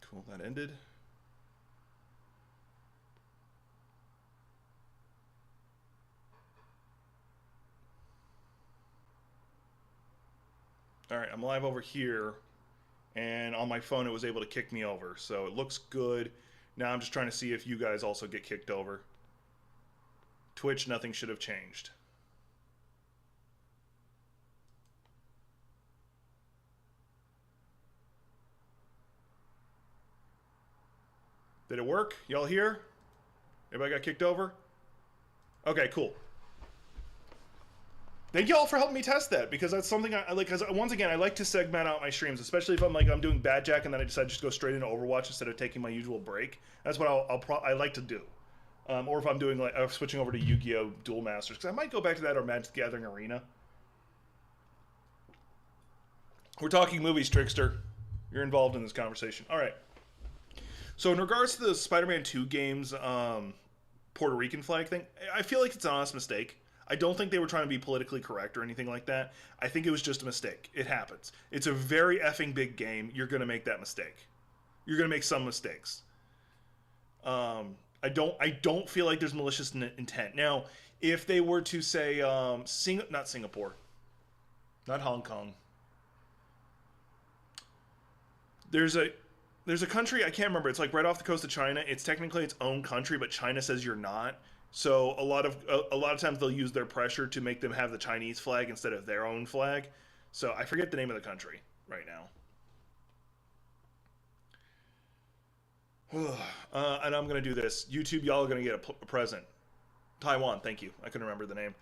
Cool, that ended. All right, I'm live over here, and on my phone it was able to kick me over, so it looks good. Now I'm just trying to see if you guys also get kicked over. Twitch, nothing should have changed. Did it work? Y'all here? Everybody got kicked over? Okay, cool. Thank y'all for helping me test that, because that's something I like. Because once again, I like to segment out my streams, especially if I'm doing Bad Jack and then I decide to just go straight into Overwatch instead of taking my usual break. That's what I like to do. Or if I'm doing switching over to Yu-Gi-Oh! Duel Masters, because I might go back to that or Magic the Gathering Arena. We're talking movies, Trickster. You're involved in this conversation. All right. So in regards to the Spider-Man 2 game's Puerto Rican flag thing, I feel like it's an honest mistake. I don't think they were trying to be politically correct or anything like that. I think it was just a mistake. It happens. It's a very effing big game. You're going to make that mistake. You're going to make some mistakes. I don't feel like there's malicious intent. Now, if they were to say not Singapore, not Hong Kong. There's a country, I can't remember. It's like right off the coast of China. It's technically its own country, but China says you're not. So a lot of times they'll use their pressure to make them have the Chinese flag instead of their own flag. So I forget the name of the country right now. And I'm going to do this. YouTube, y'all are going to get a present. Taiwan, thank you. I couldn't remember the name.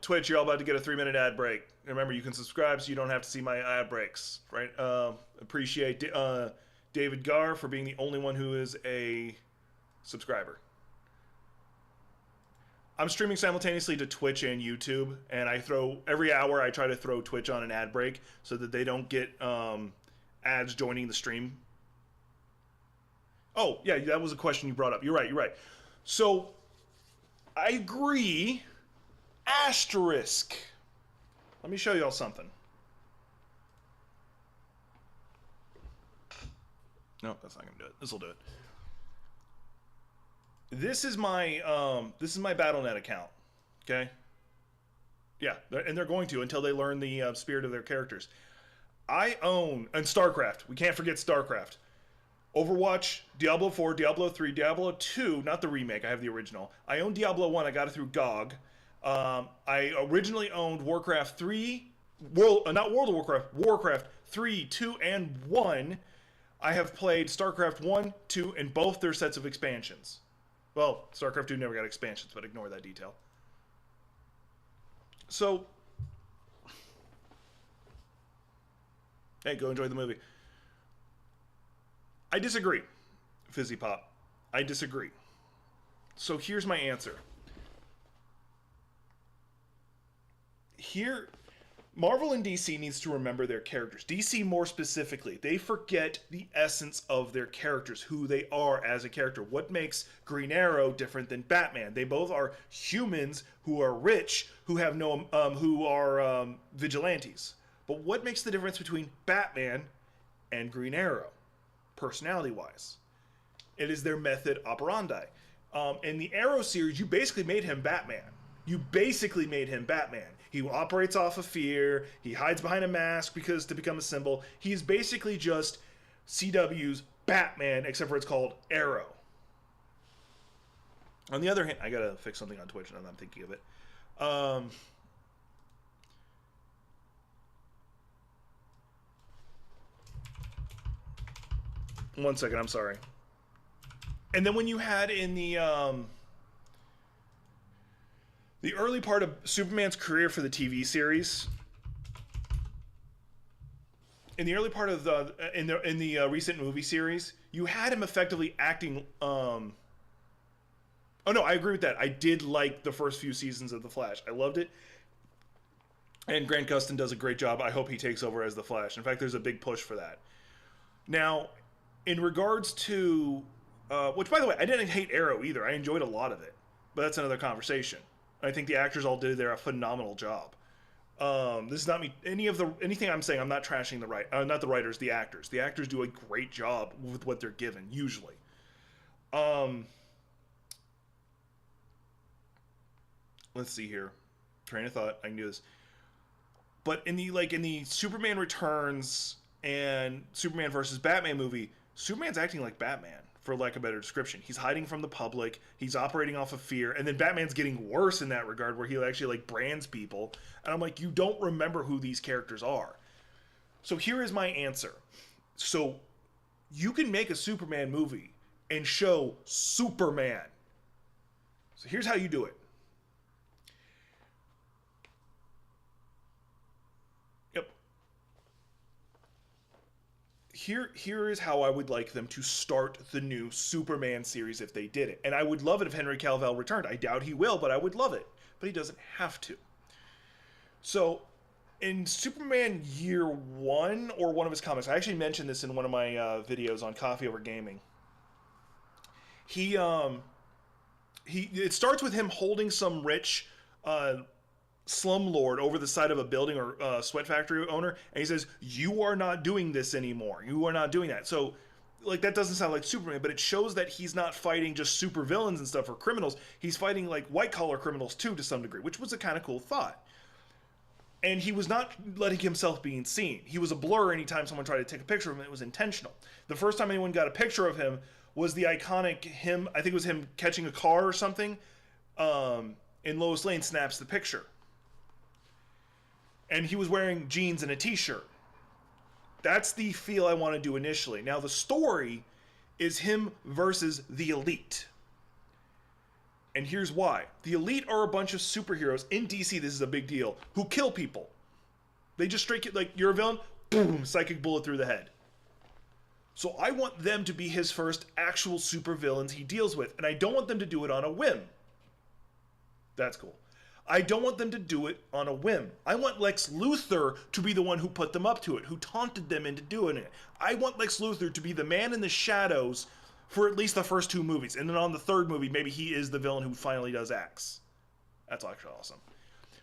Twitch, you're all about to get a 3-minute ad break. Remember, you can subscribe so you don't have to see my ad breaks. Right? Appreciate David Garr for being the only one who is a subscriber. I'm streaming simultaneously to Twitch and YouTube, and every hour I try to throw Twitch on an ad break so that they don't get ads joining the stream. Oh, yeah, that was a question you brought up. You're right. So, I agree. Asterisk. Let me show y'all something. No, that's not going to do it. This will do it. This is my BattleNet account. Okay? Yeah, and they're going to until they learn the spirit of their characters. I own... And StarCraft. We can't forget StarCraft. Overwatch, Diablo 4, Diablo 3, Diablo 2, not the remake, I have the original. I own Diablo 1, I got it through GOG. I originally owned Warcraft 3, not World of Warcraft, Warcraft 3, 2, and 1. I have played StarCraft 1, 2, and both their sets of expansions. Well, StarCraft 2 never got expansions, but ignore that detail. So, hey, go enjoy the movie. I disagree, Fizzy Pop. I disagree. So here's my answer. Here, Marvel and DC needs to remember their characters. DC more specifically, they forget the essence of their characters, who they are as a character. What makes Green Arrow different than Batman? They both are humans who are rich, who have who are vigilantes. But what makes the difference between Batman and Green Arrow? Personality-wise, it is their method operandi. In the Arrow series, you basically made him Batman. He operates off of fear. He hides behind a mask to become a symbol. He's basically just CW's Batman, except for it's called Arrow. On the other hand, I gotta fix something on Twitch, and I'm thinking of it. One second, I'm sorry. And then when you had in the early part of Superman's career for the TV series, in the early part of the recent movie series, you had him effectively acting. Oh no, I agree with that. I did like the first few seasons of The Flash. I loved it. And Grant Gustin does a great job. I hope he takes over as the Flash. In fact, there's a big push for that. Now, in regards to, which by the way, I didn't hate Arrow either. I enjoyed a lot of it, but that's another conversation. I think the actors all did a phenomenal job. This is not me. Anything I'm saying, I'm not trashing not the writers, the actors. The actors do a great job with what they're given usually. Um, let's see here. Train of thought. I can do this. But in the Superman Returns and Superman versus Batman movie, Superman's acting like Batman, for lack of a better description. He's hiding from the public. He's operating off of fear, and then Batman's getting worse in that regard, where he actually like brands people. And I'm like, you don't remember who these characters are. So here is my answer. So you can make a Superman movie and show Superman. So here's how you do it. Yep. Here is how I would like them to start the new Superman series if they did it. And I would love it if Henry Cavill returned. I doubt he will, but I would love it. But he doesn't have to. So in Superman Year One, or one of his comics, I actually mentioned this in one of my videos on Coffee Over Gaming. It starts with him holding some rich slumlord over the side of a building, or sweat factory owner, and he says, "You are not doing this anymore. You are not doing that." So, like, that doesn't sound like Superman, but it shows that he's not fighting just super villains and stuff or criminals. He's fighting like white collar criminals too, to some degree, which was a kind of cool thought. And he was not letting himself be seen. He was a blur anytime someone tried to take a picture of him. It was intentional. The first time anyone got a picture of him was the iconic him. I think it was him catching a car or something. And Lois Lane snaps the picture. And he was wearing jeans and a t-shirt. That's the feel I want to do initially. Now the story is him versus the Elite. And here's why. The Elite are a bunch of superheroes. In DC, this is a big deal. Who kill people. They just straight, like, you're a villain, boom, psychic bullet through the head. So I want them to be his first actual supervillains he deals with. And I don't want them to do it on a whim. That's cool. I don't want them to do it on a whim. I want Lex Luthor to be the one who put them up to it, who taunted them into doing it. I want Lex Luthor to be the man in the shadows for at least the first two movies. And then on the third movie, maybe he is the villain who finally does X. That's actually awesome.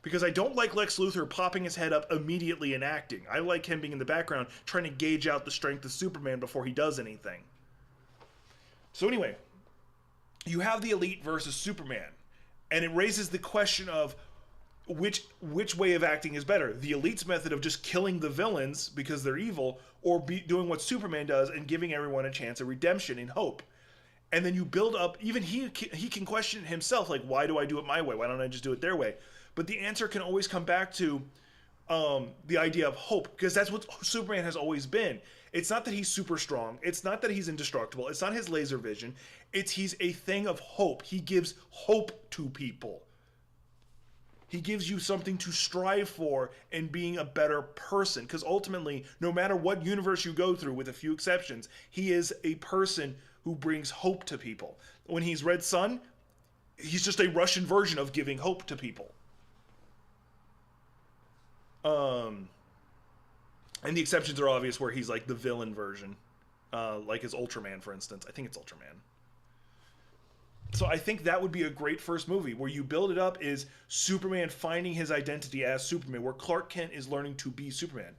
Because I don't like Lex Luthor popping his head up immediately and acting. I like him being in the background, trying to gauge out the strength of Superman before he does anything. So anyway, you have the Elite versus Superman. And it raises the question of which way of acting is better. The Elite's method of just killing the villains because they're evil, or doing what Superman does and giving everyone a chance of redemption and hope. And then you build up, even he can question himself, like, why do I do it my way? Why don't I just do it their way? But the answer can always come back to the idea of hope, because that's what Superman has always been. It's not that he's super strong. It's not that he's indestructible. It's not his laser vision. He's a thing of hope. He gives hope to people. He gives you something to strive for in being a better person. Because ultimately, no matter what universe you go through, with a few exceptions, he is a person who brings hope to people. When he's Red Sun, he's just a Russian version of giving hope to people. And the exceptions are obvious, where he's like the villain version. Like his Ultraman, for instance. I think it's Ultraman. So I think that would be a great first movie, where you build it up is Superman finding his identity as Superman, where Clark Kent is learning to be Superman.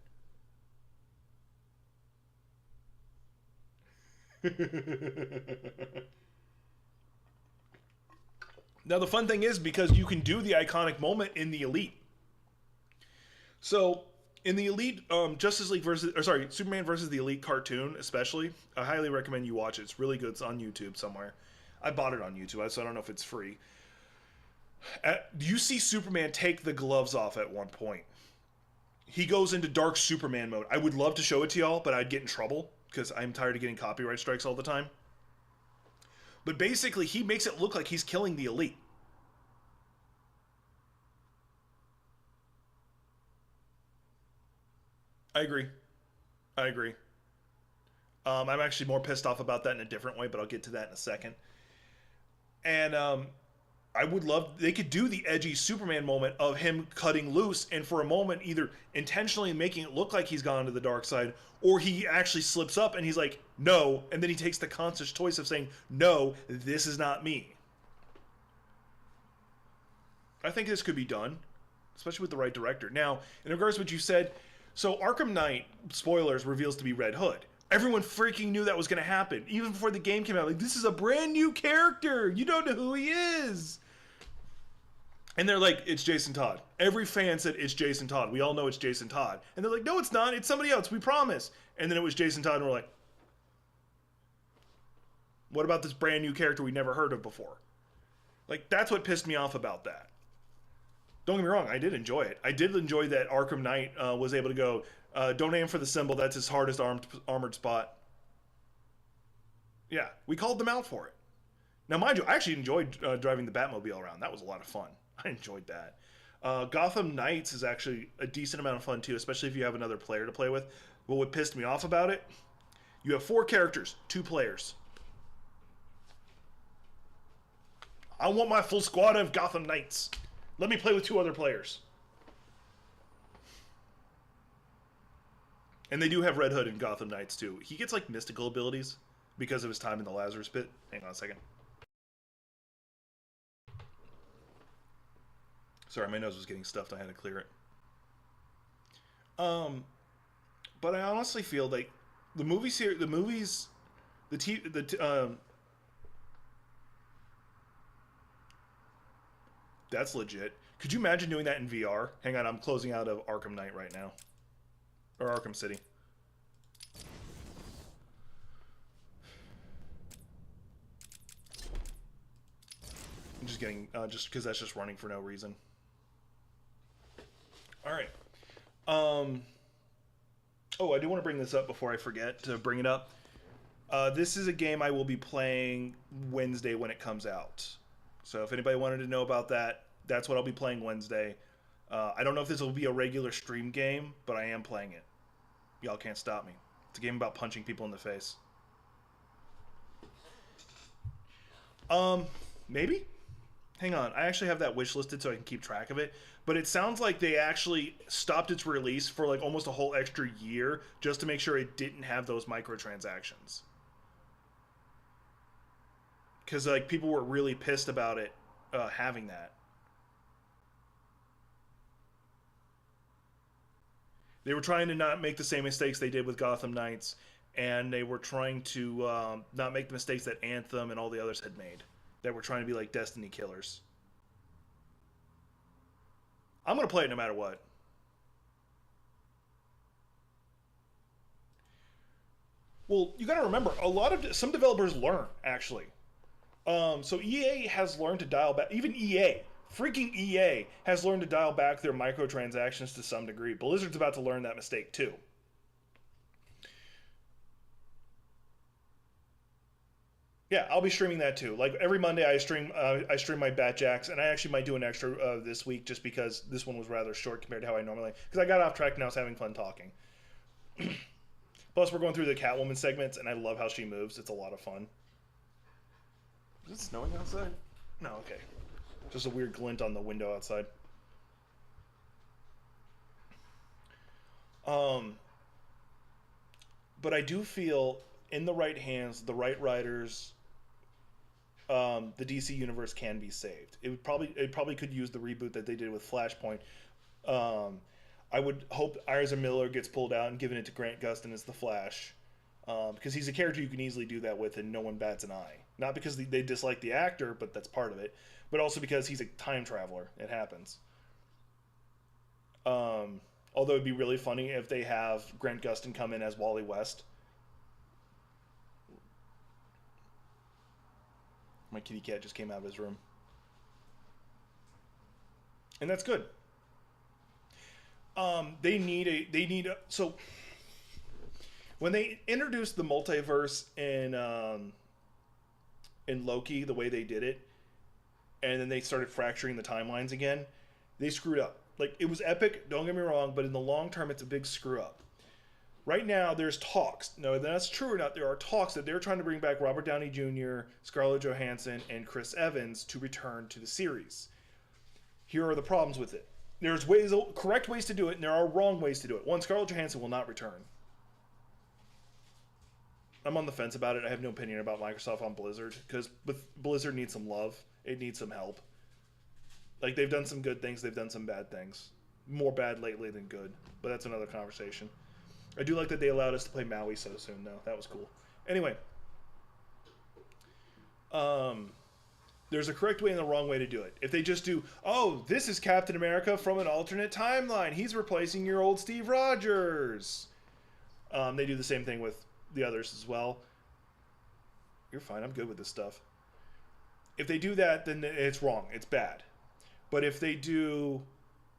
Now the fun thing is, because you can do the iconic moment in the Elite. So in the Elite, Superman versus the Elite cartoon, especially, I highly recommend you watch it. It's really good. It's on YouTube somewhere. I bought it on YouTube, so I don't know if it's free. You see Superman take the gloves off at one point. He goes into dark Superman mode. I would love to show it to y'all, but I'd get in trouble because I'm tired of getting copyright strikes all the time. But basically, he makes it look like he's killing the Elite. I agree. I'm actually more pissed off about that in a different way, but I'll get to that in a second. And I would love, they could do the edgy Superman moment of him cutting loose, and for a moment either intentionally making it look like he's gone to the dark side, or he actually slips up and he's like, no, and then he takes the conscious choice of saying, no, this is not me. I think this could be done. especially with the right director. Now, in regards to what you said, so Arkham Knight, spoilers, reveals to be Red Hood. Everyone freaking knew that was going to happen. Even before the game came out, like, this is a brand new character. You don't know who he is. And they're like, it's Jason Todd. Every fan said, it's Jason Todd. We all know it's Jason Todd. And they're like, no, it's not. It's somebody else. We promise. And then it was Jason Todd, and we're like, what about this brand new character we never heard of before? Like, that's what pissed me off about that. Don't get me wrong, I did enjoy it. I did enjoy that Arkham Knight was able to go, don't aim for the symbol, that's his hardest armored spot. Yeah, we called them out for it. Now, mind you, I actually enjoyed driving the Batmobile around. That was a lot of fun. I enjoyed that. Gotham Knights is actually a decent amount of fun, too, especially if you have another player to play with. But what pissed me off about it, you have 4 characters, 2 players. I want my full squad of Gotham Knights. Let me play with 2 other players. And they do have Red Hood in Gotham Knights, too. He gets, like, mystical abilities because of his time in the Lazarus Pit. Hang on a second. Sorry, my nose was getting stuffed. I had to clear it. But I honestly feel like the movies here, that's legit. Could you imagine doing that in VR? Hang on, I'm closing out of Arkham Knight right now. Or Arkham City. I'm just getting, just because that's just running for no reason. Alright. Oh, I do want to bring this up before I forget to bring it up. This is a game I will be playing Wednesday when it comes out. So if anybody wanted to know about that, that's what I'll be playing Wednesday. I don't know if this will be a regular stream game, but I am playing it. Y'all can't stop me. It's a game about punching people in the face. Maybe? Hang on. I actually have that wish listed so I can keep track of it. But it sounds like they actually stopped its release for like almost a whole extra year just to make sure it didn't have those microtransactions. Because like people were really pissed about it having that. They were trying to not make the same mistakes they did with Gotham Knights, and they were trying to not make the mistakes that Anthem and all the others had made, that were trying to be like Destiny killers. I'm going to play it no matter what. Well, you got to remember, some developers learn, actually. So EA has learned to dial back, even freaking EA has learned to dial back their microtransactions to some degree. Blizzard's about to learn that mistake too. Yeah, I'll be streaming that too. Like every Monday, I stream my Batjacks, and I actually might do an extra this week just because this one was rather short compared to how I normally. Because I got off track and I was having fun talking. Plus, we're going through the Catwoman segments, and I love how she moves. It's a lot of fun. Is it snowing outside? No, okay. Just a weird glint on the window outside. But I do feel in the right hands, the right writers, the DC universe can be saved. It probably could use the reboot that they did with Flashpoint. I would hope Ezra Miller gets pulled out and given it to Grant Gustin as the Flash, because he's a character you can easily do that with, and no one bats an eye. Not because they dislike the actor, but that's part of it. But also because he's a time traveler. It happens. Although it'd be really funny if they have Grant Gustin come in as Wally West. My kitty cat just came out of his room. And that's good. So when they introduced the multiverse in Loki, the way they did it, and then they started fracturing the timelines again, they screwed up. Like, it was epic, don't get me wrong, but in the long term, it's a big screw up. Right now, there's talks. No, that's true or not. There are talks that they're trying to bring back Robert Downey Jr., Scarlett Johansson, and Chris Evans to return to the series. Here are the problems with it. There's correct ways to do it, and there are wrong ways to do it. One, Scarlett Johansson will not return. I'm on the fence about it. I have no opinion about Microsoft on Blizzard, because Blizzard needs some love. It needs some help. Like they've done some good things, they've done some bad things. More bad lately than good, but that's another conversation. I do like that they allowed us to play Maui so soon, though. That was cool. Anyway, there's a correct way and a wrong way to do it. If they just do, oh, this is Captain America from an alternate timeline. He's replacing your old Steve Rogers. They do the same thing with the others as well. You're fine. I'm good with this stuff. If they do that, then it's wrong. It's bad. But if they do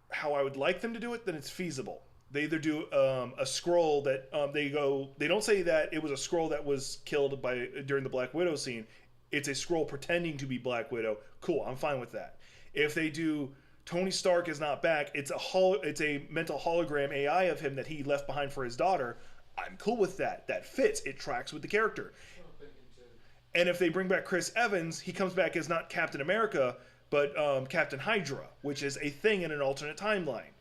how I would like them to do it, then it's feasible. They either do a scroll that they don't say that it was a scroll that was killed during the Black Widow scene. It's a scroll pretending to be Black Widow. Cool, I'm fine with that. If they do Tony Stark is not back, it's a mental hologram AI of him that he left behind for his daughter. I'm cool with that. That fits. It tracks with the character. And if they bring back Chris Evans, he comes back as not Captain America, but Captain Hydra, which is a thing in an alternate timeline.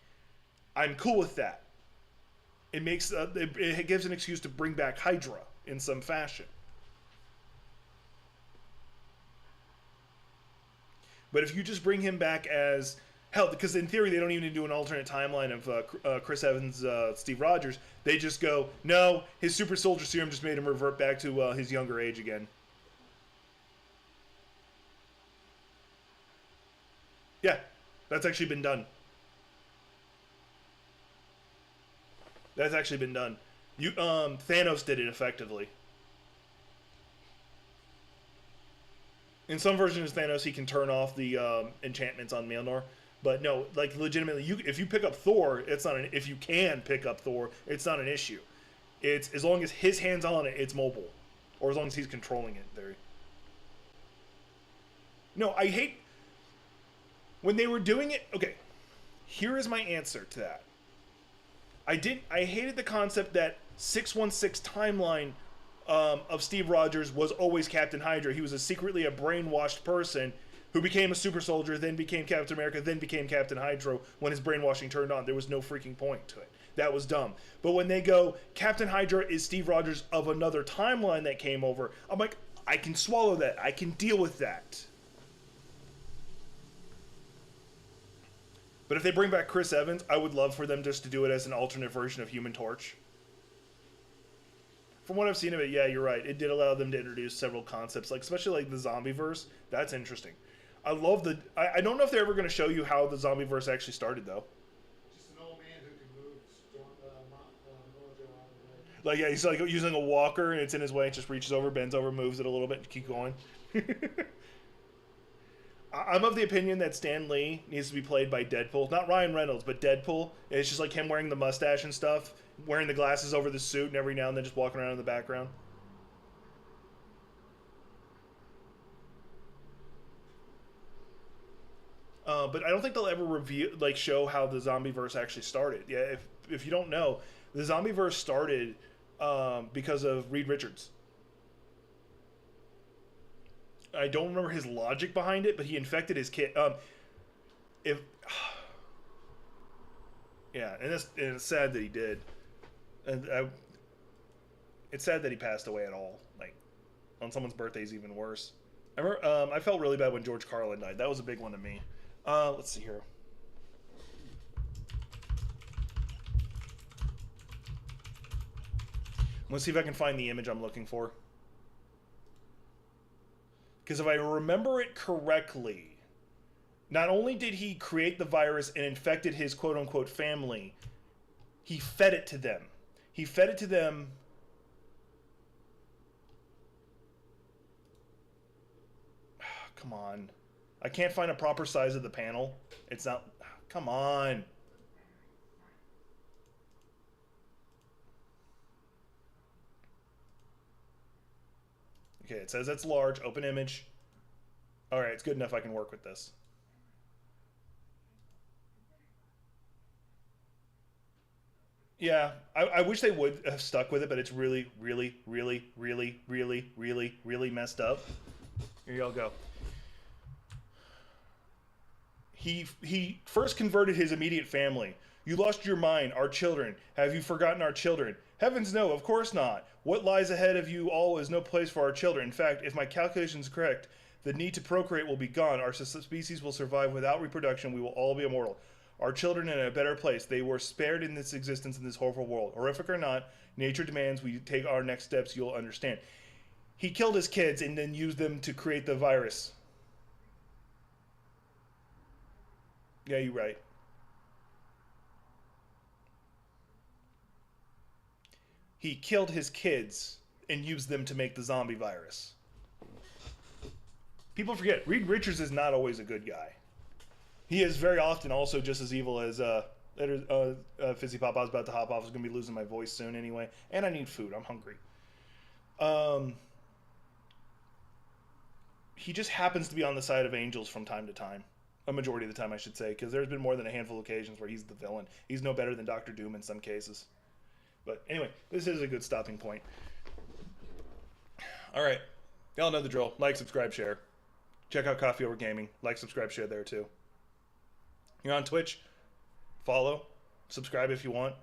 I'm cool with that. It makes it gives an excuse to bring back Hydra in some fashion. But if you just bring him back as hell, because in theory they don't even do an alternate timeline of Chris Evans, Steve Rogers. They just go, no, his super soldier serum just made him revert back to his younger age again. Yeah, that's actually been done. That's actually been done. Thanos did it effectively. In some versions of Thanos, he can turn off the enchantments on Mjolnir. But no, like legitimately, if you pick up Thor, it's not an. If you can pick up Thor, it's not an issue. It's as long as his hand's on it, it's mobile, or as long as he's controlling it. There. No, I hate when they were doing it. Okay, here is my answer to that. I hated the concept that 616 timeline of Steve Rogers was always Captain Hydra. He was secretly a brainwashed person who became a super soldier, then became Captain America, then became Captain Hydra when his brainwashing turned on. There was no freaking point to it. That was dumb. But when they go, Captain Hydra is Steve Rogers of another timeline that came over, I'm like, I can swallow that. I can deal with that. But if they bring back Chris Evans, I would love for them just to do it as an alternate version of Human Torch. From what I've seen of it, yeah, you're right. It did allow them to introduce several concepts, like especially like the zombie verse. That's interesting. I love the. I don't know if they're ever going to show you how the zombie verse actually started, though. Just an old man who can move mojo out of the way. Like, yeah, he's like using a walker, and it's in his way, and just reaches over, bends over, moves it a little bit, and keep going. I'm of the opinion that Stan Lee needs to be played by Deadpool. Not Ryan Reynolds, but Deadpool. It's just like him wearing the mustache and stuff, wearing the glasses over the suit, and every now and then just walking around in the background. But I don't think they'll ever show how the Zombieverse actually started. Yeah, if you don't know, the Zombieverse started because of Reed Richards. I don't remember his logic behind it, but he infected his kid. Yeah, and it's sad that he did, and it's sad that he passed away at all. Like on someone's birthday is even worse. I remember I felt really bad when George Carlin died. That was a big one to me. Let's see here. Let's see if I can find the image I'm looking for. Because if I remember it correctly, not only did he create the virus and infected his quote-unquote family, he fed it to them. He fed it to them. Come on. I can't find a proper size of the panel. It's not... Come on. Okay, it says it's large, open image. Alright, it's good enough I can work with this. Yeah, I wish they would have stuck with it, but it's really, really, really, really, really, really, really messed up. Here y'all go. He first converted his immediate family. You lost your mind, our children. Have you forgotten our children? Heavens no, of course not. What lies ahead of you all is no place for our children. In fact, if my calculations are correct, The need to procreate will be gone. Our species will survive without reproduction. We will all be immortal. Our children are in a better place. They were spared in this existence in this horrible world. Horrific or not, nature demands we take our next steps. You'll understand. He killed his kids and then used them to create the virus. Yeah, you're right. He killed his kids and used them to make the zombie virus. People forget, Reed Richards is not always a good guy. He is very often also just as evil as Fizzy Pop. I was about to hop off. I was going to be losing my voice soon anyway. And I need food. I'm hungry. He just happens to be on the side of angels from time to time. A majority of the time, I should say. Because there's been more than a handful of occasions where he's the villain. He's no better than Doctor Doom in some cases. But anyway, this is a good stopping point. Alright. Y'all know the drill. Like, subscribe, share. Check out Coffee Over Gaming. Like, subscribe, share there too. You're on Twitch. Follow. Subscribe if you want.